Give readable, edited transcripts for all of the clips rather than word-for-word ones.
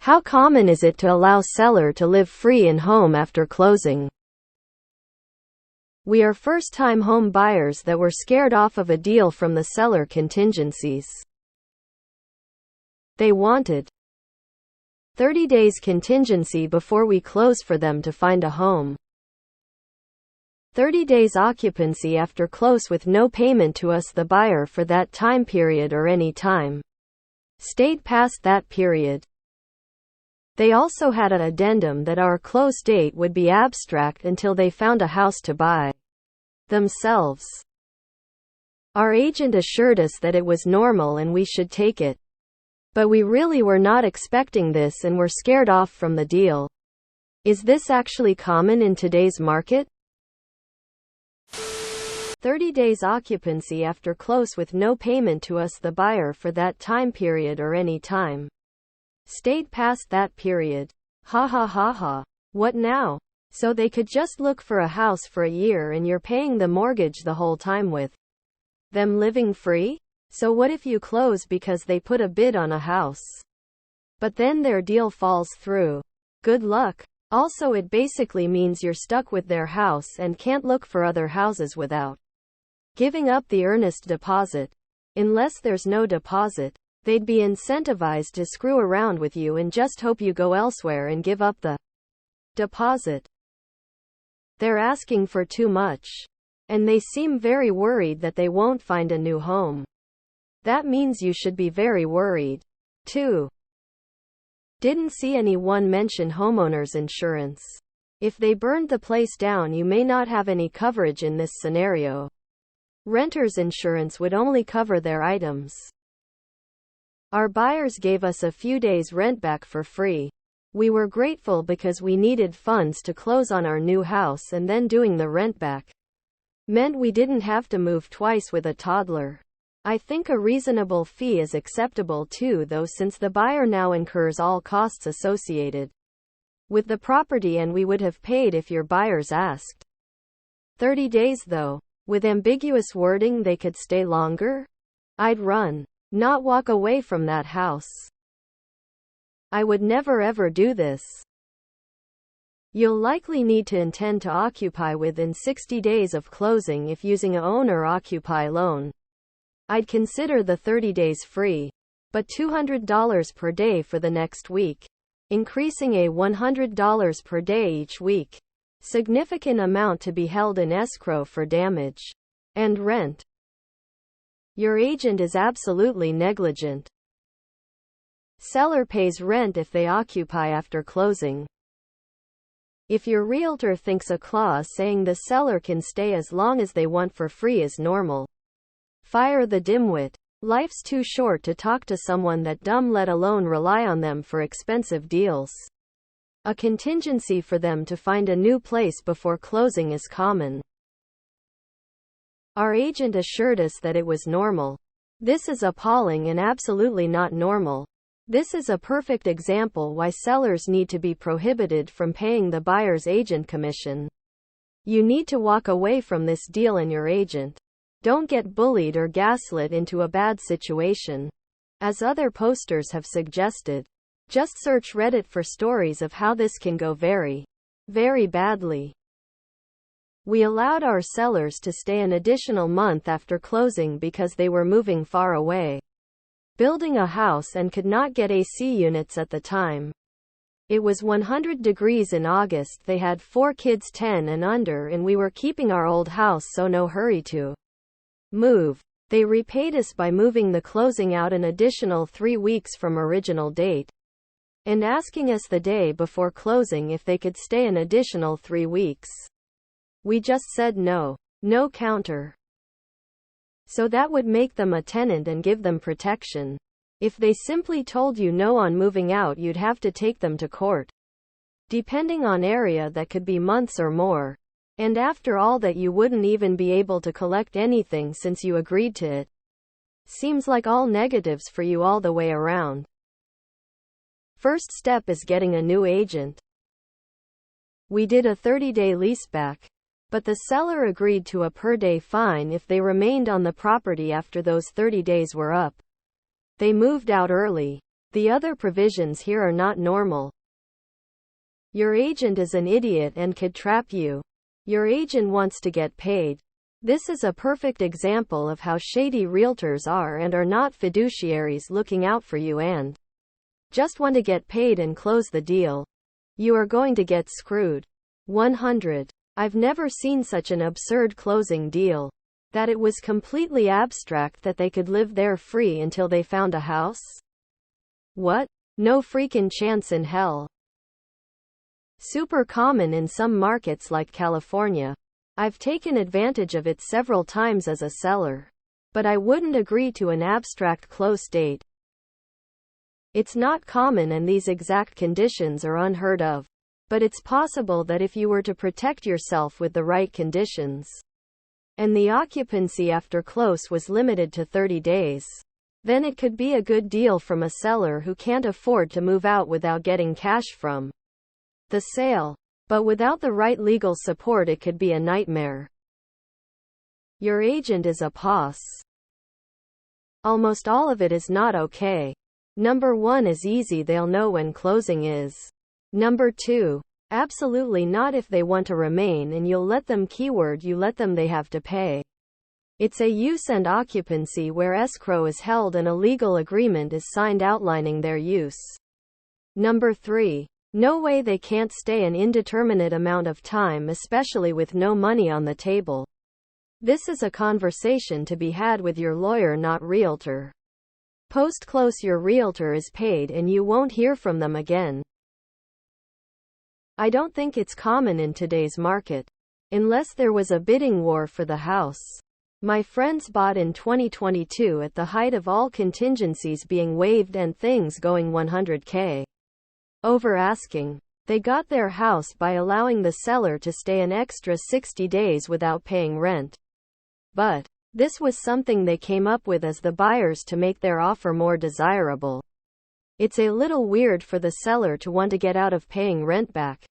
How common is it to allow seller to live free in home after closing? We are first-time home buyers that were scared off of a deal from the seller contingencies. They wanted 30 days contingency before we close for them to find a home. 30 days occupancy after close with no payment to us the buyer for that time period or any time stayed past that period. They also had an addendum that our close date would be abstract until they found a house to buy themselves. Our agent assured us that it was normal and we should take it. But we really were not expecting this and were scared off from the deal. Is this actually common in today's market? 30 days occupancy after close with no payment to us the buyer for that time period or any time stayed past that period. Ha ha ha ha. What now? So they could just look for a house for a year and you're paying the mortgage the whole time with them living free? So what if you close because they put a bid on a house, but then their deal falls through? Good luck. Also, it basically means you're stuck with their house and can't look for other houses without giving up the earnest deposit. Unless there's no deposit, they'd be incentivized to screw around with you and just hope you go elsewhere and give up the deposit. They're asking for too much. And they seem very worried that they won't find a new home. That means you should be very worried, too. Didn't see anyone mention homeowners insurance. If they burned the place down, you may not have any coverage in this scenario. Renters insurance would only cover their items. Our buyers gave us a few days rent back for free. We were grateful because we needed funds to close on our new house, and then doing the rent back meant we didn't have to move twice with a toddler. I think a reasonable fee is acceptable too, though, since the buyer now incurs all costs associated with the property, and we would have paid if your buyers asked. 30 days though, with ambiguous wording they could stay longer? I'd run, not walk away from that house. I would never ever do this. You'll likely need to intend to occupy within 60 days of closing if using a owner-occupy loan. I'd consider the 30 days free, but $200 per day for the next week, increasing a $100 per day each week. Significant amount to be held in escrow for damage and rent. Your agent is absolutely negligent. Seller pays rent if they occupy after closing. If your realtor thinks a clause saying the seller can stay as long as they want for free is normal, fire the dimwit. Life's too short to talk to someone that dumb, let alone rely on them for expensive deals. A contingency for them to find a new place before closing is common. Our agent assured us that it was normal. This is appalling and absolutely not normal. This is a perfect example why sellers need to be prohibited from paying the buyer's agent commission. You need to walk away from this deal, and your agent. Don't get bullied or gaslit into a bad situation, as other posters have suggested. Just search Reddit for stories of how this can go very, very badly. We allowed our sellers to stay an additional month after closing because they were moving far away, building a house, and could not get AC units at the time. It was 100 degrees in August. They had 4 kids 10 and under, and we were keeping our old house, so no hurry to move. They repaid us by moving the closing out an additional 3 weeks from original date, and asking us the day before closing if they could stay an additional 3 weeks. We just said no. No counter. So that would make them a tenant and give them protection. If they simply told you no on moving out, you'd have to take them to court. Depending on area, that could be months or more. And after all that, you wouldn't even be able to collect anything since you agreed to it. Seems like all negatives for you all the way around. First step is getting a new agent. We did a 30-day leaseback, but the seller agreed to a per-day fine if they remained on the property after those 30 days were up. They moved out early. The other provisions here are not normal. Your agent is an idiot and could trap you. Your agent wants to get paid. This is a perfect example of how shady realtors are and are not fiduciaries looking out for you and just want to get paid and close the deal. You are going to get screwed. 100. I've never seen such an absurd closing deal. That it was completely abstract that they could live there free until they found a house? What? No freaking chance in hell. Super common in some markets like California. I've taken advantage of it several times as a seller. But I wouldn't agree to an abstract close date. It's not common and these exact conditions are unheard of. But it's possible that if you were to protect yourself with the right conditions, and the occupancy after close was limited to 30 days, then it could be a good deal from a seller who can't afford to move out without getting cash from the sale. But without the right legal support, it could be a nightmare. Your agent is a POS. Almost all of it is not okay. Number 1 is easy, they'll know when closing is. Number 2, absolutely not if they want to remain and you'll let them, keyword you let them, they have to pay. It's a use and occupancy where escrow is held and a legal agreement is signed outlining their use. Number 3, no way, they can't stay an indeterminate amount of time, especially with no money on the table. This is a conversation to be had with your lawyer, not realtor. Post-close your realtor is paid and you won't hear from them again. I don't think it's common in today's market. Unless there was a bidding war for the house. My friends bought in 2022 at the height of all contingencies being waived and things going $100K over asking. They got their house by allowing the seller to stay an extra 60 days without paying rent. But this was something they came up with as the buyers to make their offer more desirable. It's a little weird for the seller to want to get out of paying rent back.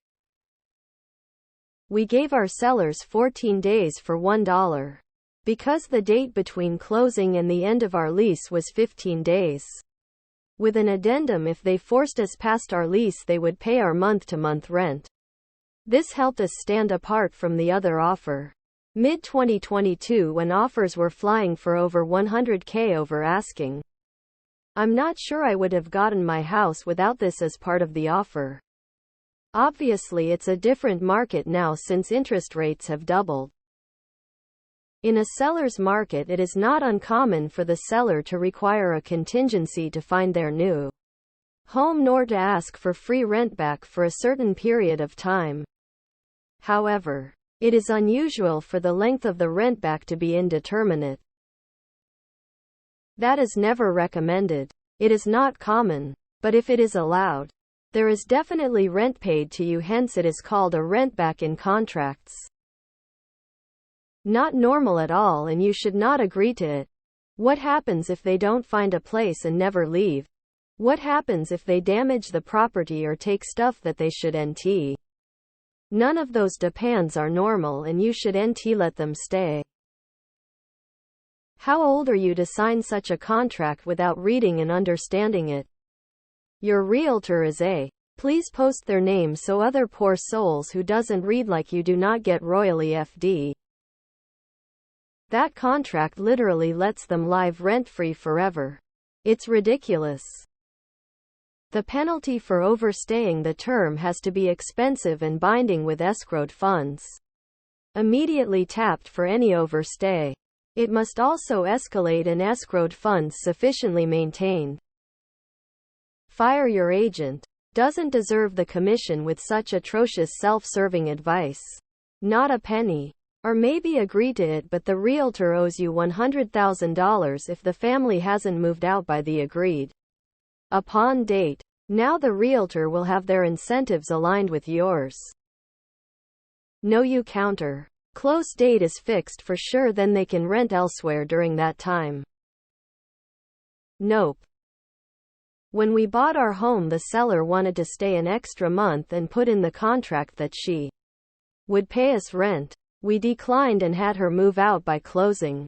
We gave our sellers 14 days for $1. Because the date between closing and the end of our lease was 15 days. With an addendum, if they forced us past our lease, they would pay our month-to-month rent. This helped us stand apart from the other offer. Mid-2022, when offers were flying for over $100K over asking. I'm not sure I would have gotten my house without this as part of the offer. Obviously, it's a different market now since interest rates have doubled. In a seller's market, it is not uncommon for the seller to require a contingency to find their new home nor to ask for free rent back for a certain period of time. However, it is unusual for the length of the rent back to be indeterminate. That is never recommended. It is not common, but if it is allowed, there is definitely rent paid to you, hence it is called a rent back in contracts. Not normal at all, and you should not agree to it. What happens if they don't find a place and never leave? What happens if they damage the property or take stuff that they should NT? None of those demands are normal and you should NT let them stay. How old are you to sign such a contract without reading and understanding it? Your realtor is a. Please post their name so other poor souls who doesn't read like you do not get royally FD. That contract literally lets them live rent-free forever. It's ridiculous. The penalty for overstaying the term has to be expensive and binding with escrowed funds immediately tapped for any overstay. It must also escalate and escrowed funds sufficiently maintained. Fire your agent. Doesn't deserve the commission with such atrocious self-serving advice. Not a penny. Or maybe agree to it, but the realtor owes you $100,000 if the family hasn't moved out by the agreed upon date. Now the realtor will have their incentives aligned with yours. No, you counter. Close date is fixed for sure, then they can rent elsewhere during that time. Nope. When we bought our home, the seller wanted to stay an extra month and put in the contract that she would pay us rent. We declined and had her move out by closing.